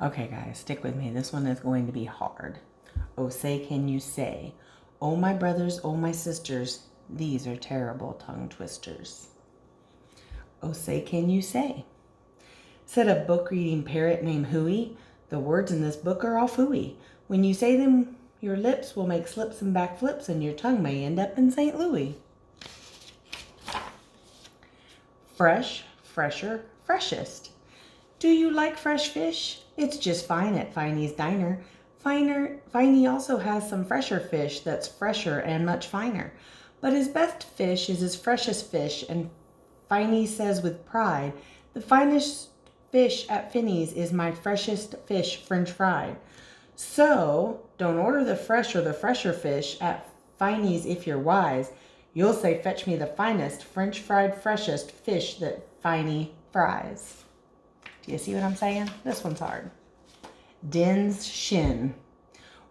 Okay, guys, stick with me. This one is going to be hard. Oh, say can you say, oh, my brothers, oh, my sisters, these are terrible tongue twisters. Oh, say can you say. Said a book-reading parrot named Hooey, the words in this book are all phooey. When you say them, your lips will make slips and backflips, and your tongue may end up in St. Louis. Fresh, fresher, freshest. Do you like fresh fish? It's just fine at Finey's Diner. Finey also has some fresher fish that's fresher and much finer. But his best fish is his freshest fish, and Finey says with pride, the finest fish at Finney's is my freshest fish French fried. So, don't order the fresh or the fresher fish at Finey's if you're wise. You'll say, fetch me the finest French fried freshest fish that Finey fries. Do you see what I'm saying? This one's hard. Din's shin.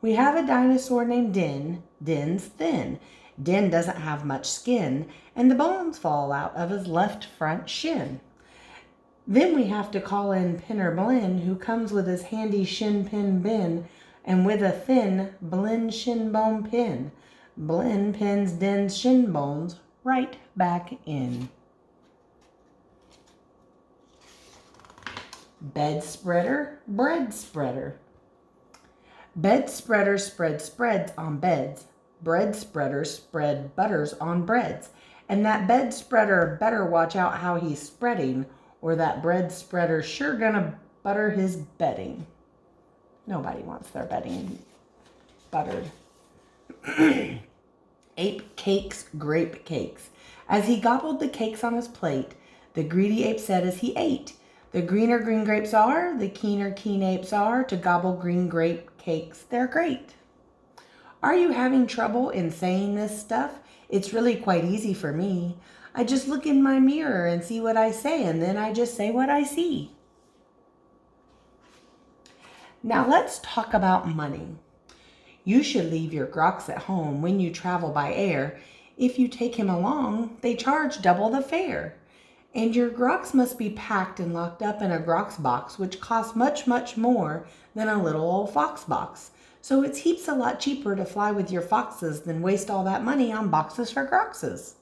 We have a dinosaur named Din. Din's thin. Din doesn't have much skin, and the bones fall out of his left front shin. Then we have to call in Pinner Blinn, who comes with his handy shin pin bin, and with a thin Blinn shin bone pin. Blinn pins Din's shin bones right back in. Bed spreader, bread spreader. Bed spreader spread spreads on beds. Bread spreaders spread butters on breads. And that bed spreader better watch out how he's spreading, or that bread spreader sure gonna butter his bedding. Nobody wants their bedding buttered. Ape cakes, grape cakes. As he gobbled the cakes on his plate, the greedy ape said as he ate, the greener green grapes are, the keener keen apes are, to gobble green grape cakes, they're great. Are you having trouble in saying this stuff? It's really quite easy for me. I just look in my mirror and see what I say, and then I just say what I see. Now let's talk about money. You should leave your grox at home when you travel by air. If you take him along, they charge double the fare. And your grox must be packed and locked up in a grox box, which costs much, much more than a little old fox box. So it's heaps a lot cheaper to fly with your foxes than waste all that money on boxes for groxes.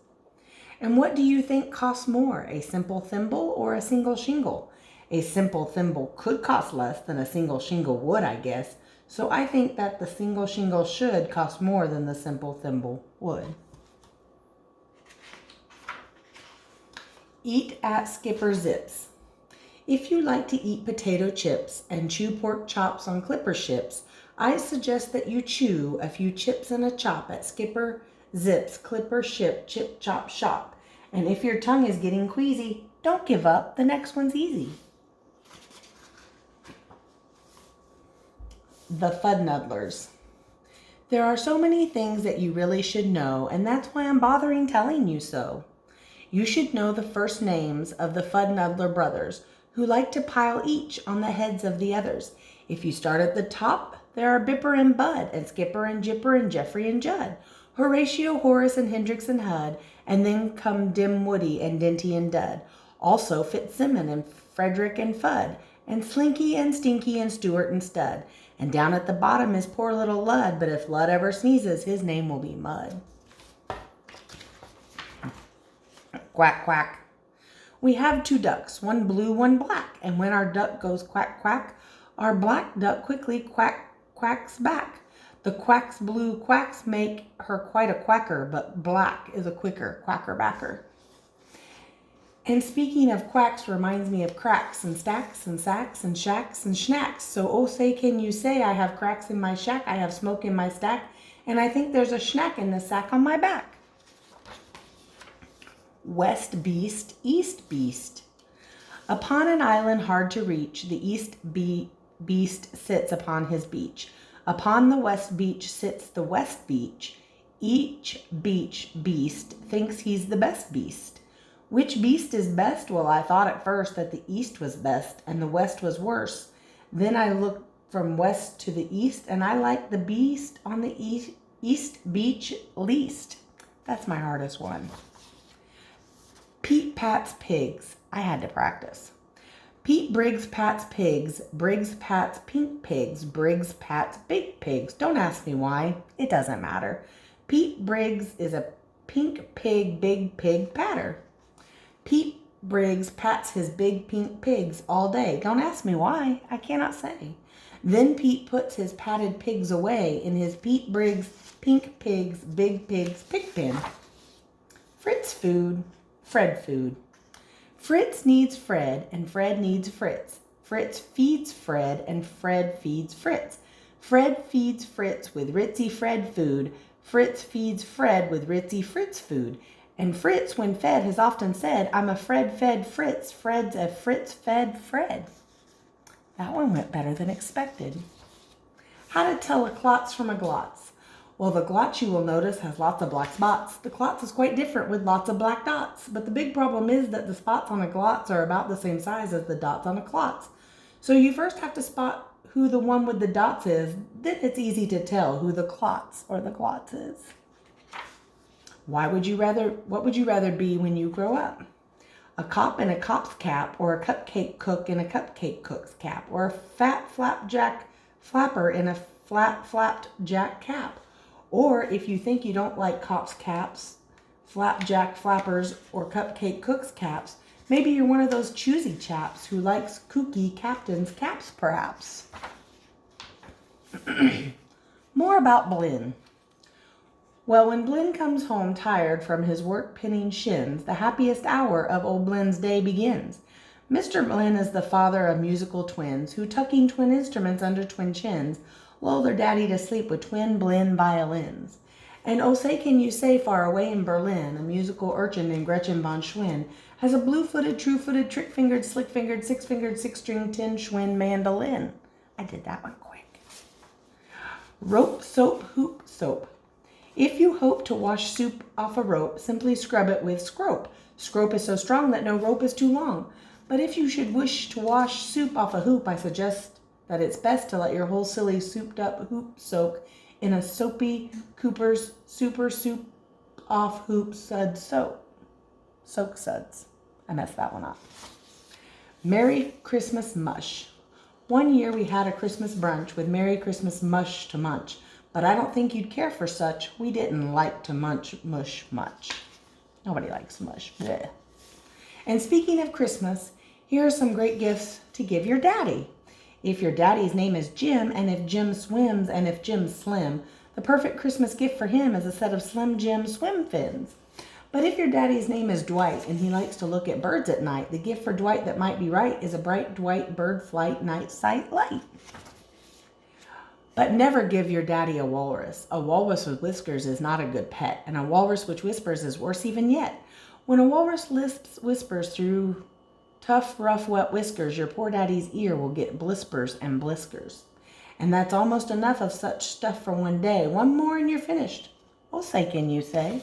And what do you think costs more, a simple thimble or a single shingle? A simple thimble could cost less than a single shingle would, I guess. So I think that the single shingle should cost more than the simple thimble would. Eat at Skipper Zips. If you like to eat potato chips and chew pork chops on clipper ships, I suggest that you chew a few chips and a chop at Skipper Zips Clipper Ship Chip Chop Shop. And if your tongue is getting queasy, don't give up. The next one's easy. The Fudnuddlers. There are so many things that you really should know, and that's why I'm bothering telling you so. You should know the first names of the Fudnuddler brothers, who like to pile each on the heads of the others. If you start at the top, there are Bipper and Bud, and Skipper and Jipper, and Jeffrey and Judd, Horatio, Horace, and Hendrix and Hud, and then come Dim Woody and Dinty and Dud. Also Fitzsimmon and Frederick and Fudd, and Slinky and Stinky and Stuart and Stud. And down at the bottom is poor little Lud, but if Lud ever sneezes, his name will be Mud. Quack, quack. We have two ducks, one blue, one black, and when our duck goes quack, quack, our black duck quickly quacks back. The quack's blue quacks make her quite a quacker, but black is a quicker quacker backer. And speaking of quacks reminds me of cracks and stacks and sacks and shacks and schnacks. So oh say can you say I have cracks in my shack, I have smoke in my stack, and I think there's a schnack in the sack on my back. West beast, east beast. Upon an island hard to reach, the east beast sits upon his beach. Upon the west beach sits the west beach. Each beach beast thinks he's the best beast. Which beast is best? Well, I thought at first that the east was best and the west was worse. Then I looked from west to the east, and I like the beast on the east beach least. That's my hardest one. Pete Pat's pigs. I had to practice. Pete Briggs pats pigs. Briggs pats pink pigs. Briggs pats big pigs. Don't ask me why. It doesn't matter. Pete Briggs is a pink pig, big pig patter. Pete Briggs pats his big pink pigs all day. Don't ask me why. I cannot say. Then Pete puts his patted pigs away in his Pete Briggs pink pigs, big pigs pig pen. Fritz food, Fred food. Fritz needs Fred, and Fred needs Fritz. Fritz feeds Fred, and Fred feeds Fritz. Fred feeds Fritz with Ritzy Fred food. Fritz feeds Fred with Ritzy Fritz food. And Fritz, when fed, has often said, I'm a Fred fed Fritz. Fred's a Fritz fed Fred. That one went better than expected. How to tell a klotz from a glotz. Well, the glotz, you will notice, has lots of black spots. The klotz is quite different with lots of black dots. But the big problem is that the spots on a glotz are about the same size as the dots on a klotz. So you first have to spot who the one with the dots is. Then it's easy to tell who the klotz or the glotz is. What would you rather be when you grow up? A cop in a cop's cap, or a cupcake cook in a cupcake cook's cap, or a fat flapjack flapper in a flat flapped jack cap. Or if you think you don't like cops' caps, flapjack flappers, or cupcake cooks' caps, maybe you're one of those choosy chaps who likes kooky captain's caps, perhaps. More about Blinn. Well, when Blinn comes home tired from his work pinning shins, the happiest hour of old Blinn's day begins. Mr. Blinn is the father of musical twins who, tucking twin instruments under twin chins, lull their daddy to sleep with twin Blinn violins. And oh, say can you say far away in Berlin, a musical urchin named Gretchen von Schwinn has a blue-footed, true-footed, trick-fingered, slick-fingered, six-fingered, six-string tin Schwinn mandolin. I did that one quick. Rope, soap, hoop, soap. If you hope to wash soup off a rope, simply scrub it with scrope. Scrope is so strong that no rope is too long. But if you should wish to wash soup off a hoop, I suggest that it's best to let your whole silly souped up hoop soak in a soapy Cooper's super soup off hoop sud soap. Soak suds. I messed that one up. Merry Christmas mush. One year we had a Christmas brunch with Merry Christmas mush to munch. But I don't think you'd care for such. We didn't like to munch mush much. Nobody likes mush. Blech. And speaking of Christmas, here are some great gifts to give your daddy. If your daddy's name is Jim, and if Jim swims, and if Jim's slim, the perfect Christmas gift for him is a set of Slim Jim swim fins. But if your daddy's name is Dwight, and he likes to look at birds at night, the gift for Dwight that might be right is a bright Dwight bird flight night sight light. But never give your daddy a walrus. A walrus with whiskers is not a good pet, and a walrus which whispers is worse even yet. When a walrus whispers through tough, rough, wet whiskers, your poor daddy's ear will get blispers and bliskers. And that's almost enough of such stuff for one day. One more and you're finished. Oh, say, can you say?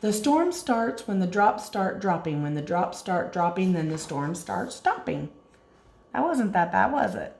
The storm starts when the drops start dropping. When the drops start dropping, then the storm starts stopping. That wasn't that bad, was it?